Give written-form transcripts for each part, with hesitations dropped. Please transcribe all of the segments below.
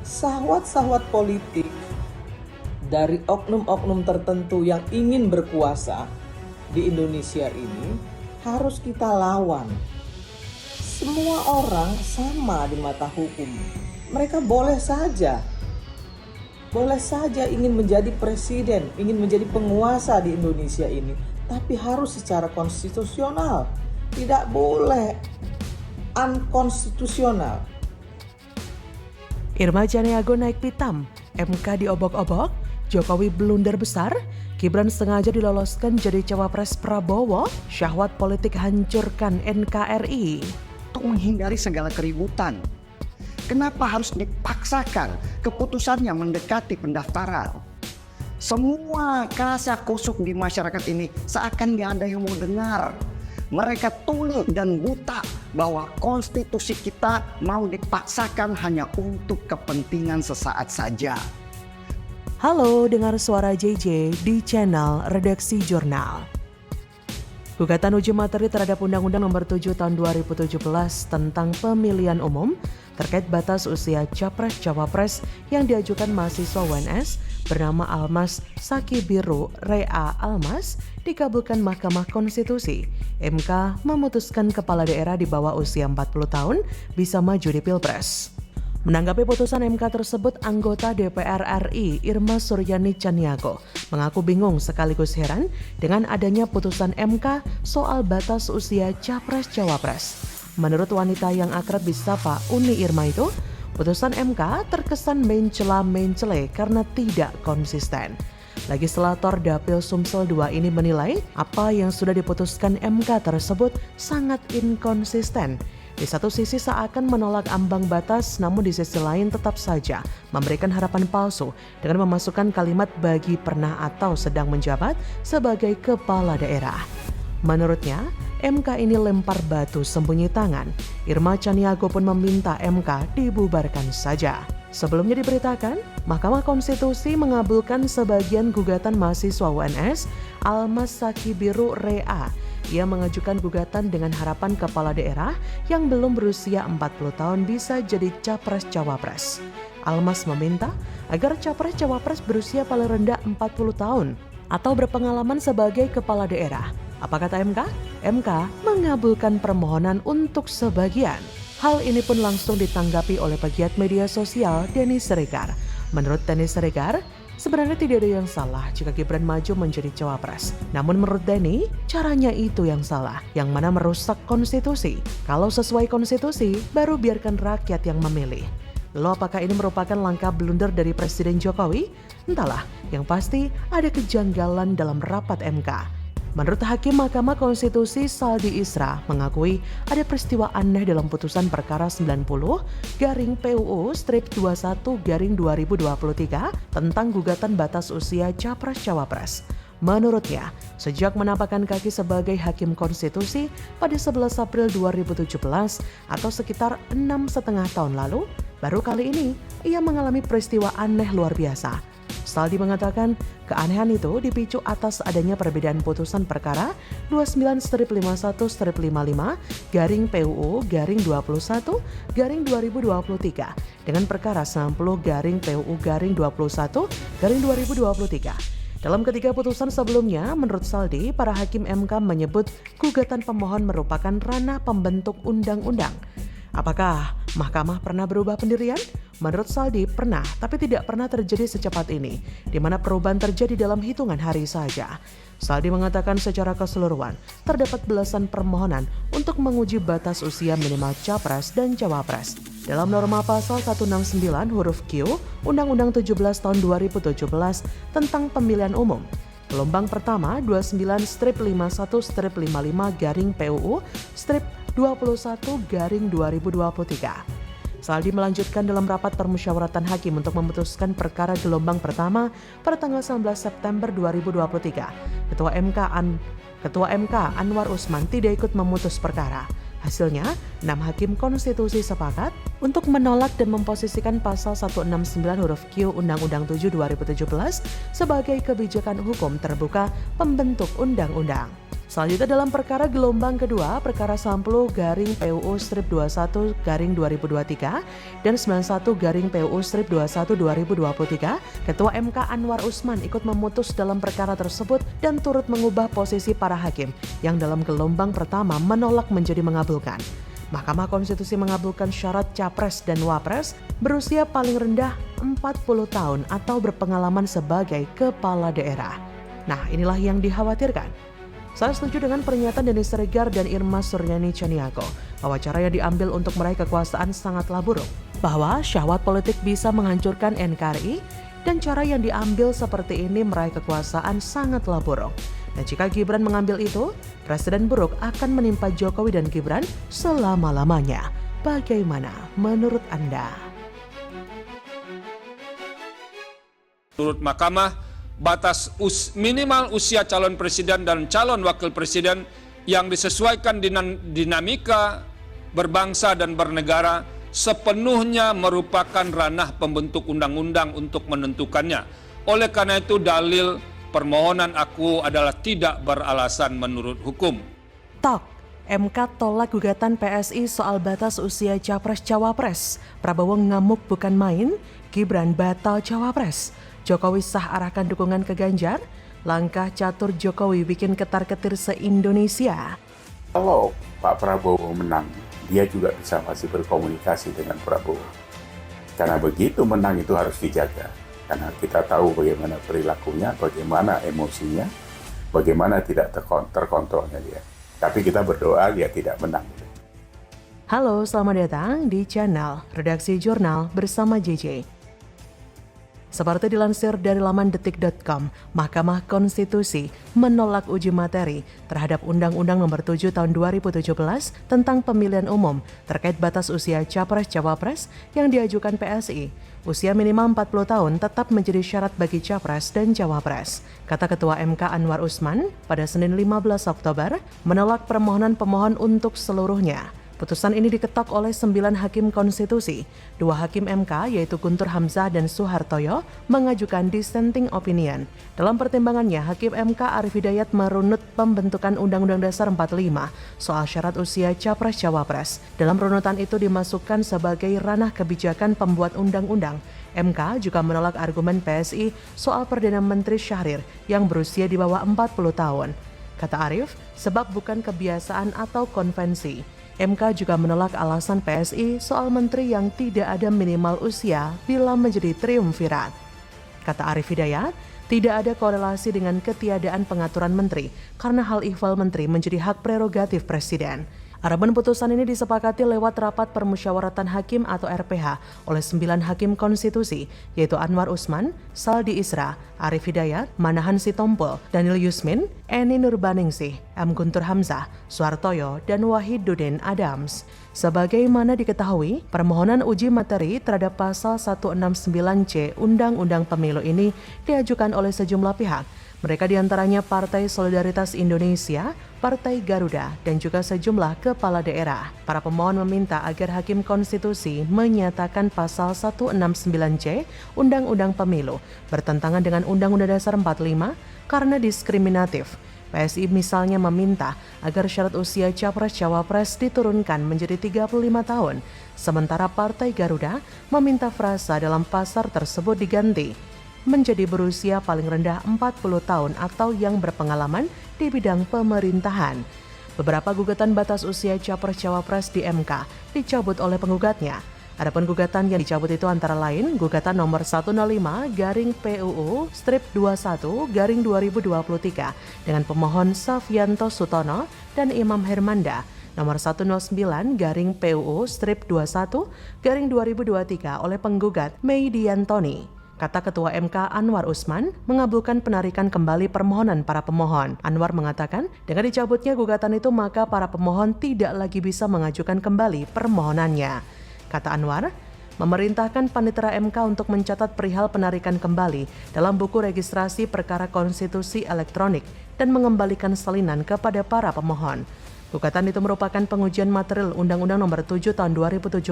Sahwat-sahwat politik dari oknum-oknum tertentu yang ingin berkuasa di Indonesia ini harus kita lawan. Semua orang sama di mata hukum. Mereka boleh saja ingin menjadi presiden, ingin menjadi penguasa di Indonesia ini, tapi harus secara konstitusional. Tidak boleh unkonstitusional. Irma Janiago naik pitam, MK diobok-obok, Jokowi blunder besar, Gibran sengaja diloloskan jadi cawapres Prabowo, syahwat politik hancurkan NKRI. Untuk menghindari segala keributan, kenapa harus dipaksakan keputusannya mendekati pendaftaran? Semua kasak-kusuk di masyarakat ini seakan gak ada yang mau dengar. Mereka tuli dan buta bahwa konstitusi kita mau dipaksakan hanya untuk kepentingan sesaat saja. Halo, dengar suara JJ di channel Redaksi Jurnal. Gugatan uji materi terhadap Undang-Undang Nomor 7 Tahun 2017 tentang Pemilihan Umum terkait batas usia Capres-Cawapres yang diajukan mahasiswa UNS bernama Almas Sakibiru Rea Almas dikabulkan Mahkamah Konstitusi. MK memutuskan kepala daerah di bawah usia 40 tahun bisa maju di Pilpres. Menanggapi putusan MK tersebut, anggota DPR RI Irma Suryani Chaniago mengaku bingung sekaligus heran dengan adanya putusan MK soal batas usia Capres-Cawapres. Menurut wanita yang akrab disapa Uni Irma itu, putusan MK terkesan mencela-mencele karena tidak konsisten. Legislator Dapil Sumsel II ini menilai apa yang sudah diputuskan MK tersebut sangat inkonsisten. Di satu sisi seakan menolak ambang batas, namun di sisi lain tetap saja memberikan harapan palsu dengan memasukkan kalimat bagi pernah atau sedang menjabat sebagai kepala daerah. Menurutnya, MK ini lempar batu sembunyi tangan. Irma Chaniago pun meminta MK dibubarkan saja. Sebelumnya diberitakan, Mahkamah Konstitusi mengabulkan sebagian gugatan mahasiswa UNS Almas Sakibiru Rea. Ia mengajukan gugatan dengan harapan kepala daerah yang belum berusia 40 tahun bisa jadi Capres-Cawapres. Almas meminta agar Capres-Cawapres berusia paling rendah 40 tahun atau berpengalaman sebagai kepala daerah. Apa kata MK? MK mengabulkan permohonan untuk sebagian. Hal ini pun langsung ditanggapi oleh pegiat media sosial Denny Siregar. Menurut Denny Siregar, sebenarnya tidak ada yang salah jika Gibran maju menjadi cawapres. Namun menurut Denny, caranya itu yang salah, yang mana merusak konstitusi. Kalau sesuai konstitusi, baru biarkan rakyat yang memilih. Lalu apakah ini merupakan langkah blunder dari Presiden Jokowi? Entahlah, yang pasti ada kejanggalan dalam rapat MK. Menurut Hakim Mahkamah Konstitusi Saldi Isra mengakui ada peristiwa aneh dalam putusan perkara 90/PUU-21/2023 tentang gugatan batas usia Capres-Cawapres. Menurutnya, sejak menampakkan kaki sebagai Hakim Konstitusi pada 11 April 2017 atau sekitar 6,5 tahun lalu, baru kali ini ia mengalami peristiwa aneh luar biasa. Saldi mengatakan keanehan itu dipicu atas adanya perbedaan putusan perkara 29/PUU-21/2023 dengan perkara 90/PUU-21/2023. Dalam ketiga putusan sebelumnya, menurut Saldi, para hakim MK menyebut gugatan pemohon merupakan ranah pembentuk undang-undang. Apakah Mahkamah pernah berubah pendirian? Menurut Saldi pernah, tapi tidak pernah terjadi secepat ini, di mana perubahan terjadi dalam hitungan hari saja. Saldi mengatakan secara keseluruhan, terdapat belasan permohonan untuk menguji batas usia minimal Capres dan Cawapres. Dalam norma pasal 169 huruf Q, Undang-Undang 17 tahun 2017 tentang pemilihan umum. Gelombang pertama 29/55/PUU-21/2023. Saldi melanjutkan dalam rapat permusyawaratan hakim untuk memutuskan perkara gelombang pertama pada tanggal 19 September 2023. Ketua MK Anwar Usman tidak ikut memutus perkara. Hasilnya, 6 hakim konstitusi sepakat untuk menolak dan memposisikan pasal 169 huruf Q Undang-Undang 7 2017 sebagai kebijakan hukum terbuka pembentuk undang-undang. Selanjutnya dalam perkara gelombang kedua, perkara 90-PUU-21-2023 dan 91-PUU-21-2023, Ketua MK Anwar Usman ikut memutus dalam perkara tersebut dan turut mengubah posisi para hakim yang dalam gelombang pertama menolak menjadi mengabulkan. Mahkamah Konstitusi mengabulkan syarat capres dan wapres berusia paling rendah 40 tahun atau berpengalaman sebagai kepala daerah. Nah, inilah yang dikhawatirkan. Saya setuju dengan pernyataan Denis Siregar dan Irma Suryani Chaniago bahwa cara yang diambil untuk meraih kekuasaan sangatlah buruk. Bahwa syahwat politik bisa menghancurkan NKRI dan cara yang diambil seperti ini meraih kekuasaan sangatlah buruk. Dan jika Gibran mengambil itu, presiden buruk akan menimpa Jokowi dan Gibran selama-lamanya. Bagaimana menurut Anda? Menurut Mahkamah, batas minimal usia calon presiden dan calon wakil presiden yang disesuaikan dengan dinamika berbangsa dan bernegara sepenuhnya merupakan ranah pembentuk undang-undang untuk menentukannya. Oleh karena itu, dalil permohonan aku adalah tidak beralasan menurut hukum. Tok, MK tolak gugatan PSI soal batas usia Capres-Cawapres. Prabowo ngamuk bukan main, Gibran batal Cawapres. Jokowi sah arahkan dukungan ke Ganjar, langkah catur Jokowi bikin ketar-ketir se-Indonesia. Kalau Pak Prabowo menang, dia juga bisa masih berkomunikasi dengan Prabowo. Karena begitu menang itu harus dijaga. Karena kita tahu bagaimana perilakunya, bagaimana emosinya, bagaimana tidak terkontrolnya dia. Tapi kita berdoa dia tidak menang. Halo, selamat datang di channel Redaksi Jurnal bersama JJ. Seperti dilansir dari laman detik.com, Mahkamah Konstitusi menolak uji materi terhadap Undang-Undang Nomor 7 Tahun 2017 tentang Pemilihan Umum terkait batas usia Capres-Cawapres yang diajukan PSI. Usia minimal 40 tahun tetap menjadi syarat bagi Capres dan Cawapres. Kata Ketua MK Anwar Usman pada Senin 15 Oktober menolak permohonan pemohon untuk seluruhnya. Putusan ini diketok oleh 9 hakim konstitusi. 2 hakim MK yaitu Guntur Hamzah dan Suhartoyo mengajukan dissenting opinion. Dalam pertimbangannya, Hakim MK Arif Hidayat merunut pembentukan Undang-Undang Dasar 45 soal syarat usia Capres-Cawapres. Dalam runutan itu dimasukkan sebagai ranah kebijakan pembuat undang-undang. MK juga menolak argumen PSI soal Perdana Menteri Syahrir yang berusia di bawah 40 tahun. Kata Arif, sebab bukan kebiasaan atau konvensi. MK juga menolak alasan PSI soal menteri yang tidak ada minimal usia bila menjadi triumvirat. Kata Arif Hidayat, tidak ada korelasi dengan ketiadaan pengaturan menteri karena hal ihwal menteri menjadi hak prerogatif presiden. Adapun putusan ini disepakati lewat rapat permusyawaratan hakim atau RPH oleh 9 hakim konstitusi, yaitu Anwar Usman, Saldi Isra, Arif Hidayat, Manahan Sitompul, Daniel Yusmin, Eni Nurbaningsih, M. Guntur Hamzah, Suhartoyo, dan Wahiduddin Adams. Sebagaimana diketahui, permohonan uji materi terhadap pasal 169C Undang-Undang Pemilu ini diajukan oleh sejumlah pihak. Mereka diantaranya Partai Solidaritas Indonesia, Partai Garuda, dan juga sejumlah kepala daerah. Para pemohon meminta agar Hakim Konstitusi menyatakan pasal 169C Undang-Undang Pemilu bertentangan dengan Undang-Undang Dasar 45 karena diskriminatif. PSI misalnya meminta agar syarat usia Capres-Cawapres diturunkan menjadi 35 tahun, sementara Partai Garuda meminta frasa dalam pasal tersebut diganti menjadi berusia paling rendah 40 tahun atau yang berpengalaman di bidang pemerintahan. Beberapa gugatan batas usia Capres-Cawapres di MK dicabut oleh penggugatnya. Adapun gugatan yang dicabut itu antara lain gugatan nomor 105-PUU-21-2023 dengan pemohon Safianto Sutono dan Imam Hermanda, nomor 109-PUU-21-2023 oleh penggugat Mei Diantoni. Kata Ketua MK Anwar Usman mengabulkan penarikan kembali permohonan para pemohon. Anwar mengatakan dengan dicabutnya gugatan itu maka para pemohon tidak lagi bisa mengajukan kembali permohonannya. Kata Anwar, memerintahkan Panitera MK untuk mencatat perihal penarikan kembali dalam buku registrasi perkara konstitusi elektronik dan mengembalikan salinan kepada para pemohon. Gugatan itu merupakan pengujian material Undang-Undang Nomor 7 Tahun 2017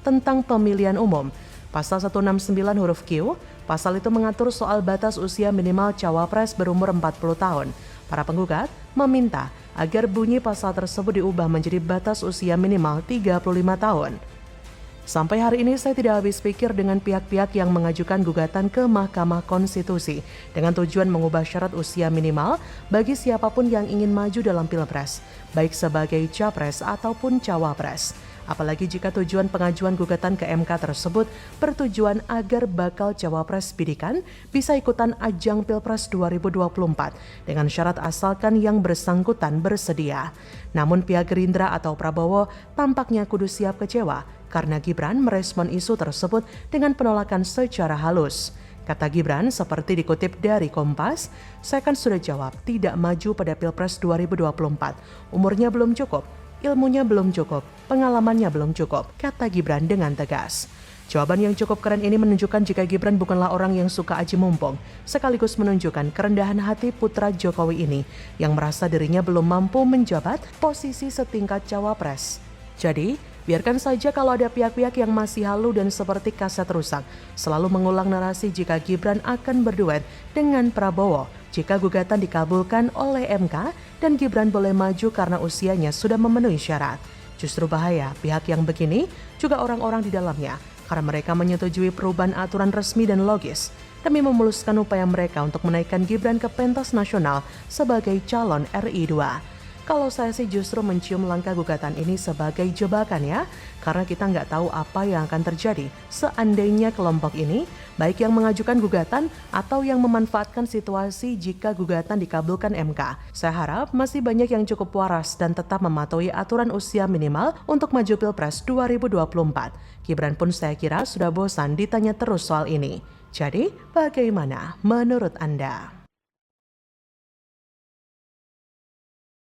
tentang Pemilihan Umum. Pasal 169 huruf Q, pasal itu mengatur soal batas usia minimal cawapres berumur 40 tahun. Para penggugat meminta agar bunyi pasal tersebut diubah menjadi batas usia minimal 35 tahun. Sampai hari ini saya tidak habis pikir dengan pihak-pihak yang mengajukan gugatan ke Mahkamah Konstitusi dengan tujuan mengubah syarat usia minimal bagi siapapun yang ingin maju dalam Pilpres, baik sebagai capres ataupun cawapres. Apalagi jika tujuan pengajuan gugatan ke MK tersebut bertujuan agar bakal cawapres bidikan bisa ikutan ajang Pilpres 2024 dengan syarat asalkan yang bersangkutan bersedia. Namun pihak Gerindra atau Prabowo tampaknya kudu siap kecewa karena Gibran merespon isu tersebut dengan penolakan secara halus. Kata Gibran seperti dikutip dari Kompas, "Saya kan sudah jawab tidak maju pada Pilpres 2024. Umurnya belum cukup, ilmunya belum cukup, pengalamannya belum cukup," kata Gibran dengan tegas. Jawaban yang cukup keren ini menunjukkan jika Gibran bukanlah orang yang suka aji mumpung, sekaligus menunjukkan kerendahan hati putra Jokowi ini yang merasa dirinya belum mampu menjabat posisi setingkat cawapres. Jadi, biarkan saja kalau ada pihak-pihak yang masih halu dan seperti kaset rusak, selalu mengulang narasi jika Gibran akan berduet dengan Prabowo jika gugatan dikabulkan oleh MK dan Gibran boleh maju karena usianya sudah memenuhi syarat. Justru bahaya pihak yang begini juga orang-orang di dalamnya, karena mereka menyetujui perubahan aturan resmi dan logis demi memuluskan upaya mereka untuk menaikkan Gibran ke pentas nasional sebagai calon RI 2. Kalau saya sih justru mencium langkah gugatan ini sebagai jebakan ya, karena kita nggak tahu apa yang akan terjadi seandainya kelompok ini, baik yang mengajukan gugatan atau yang memanfaatkan situasi jika gugatan dikabulkan MK. Saya harap masih banyak yang cukup waras dan tetap mematuhi aturan usia minimal untuk maju Pilpres 2024. Gibran pun saya kira sudah bosan ditanya terus soal ini. Jadi, bagaimana menurut Anda?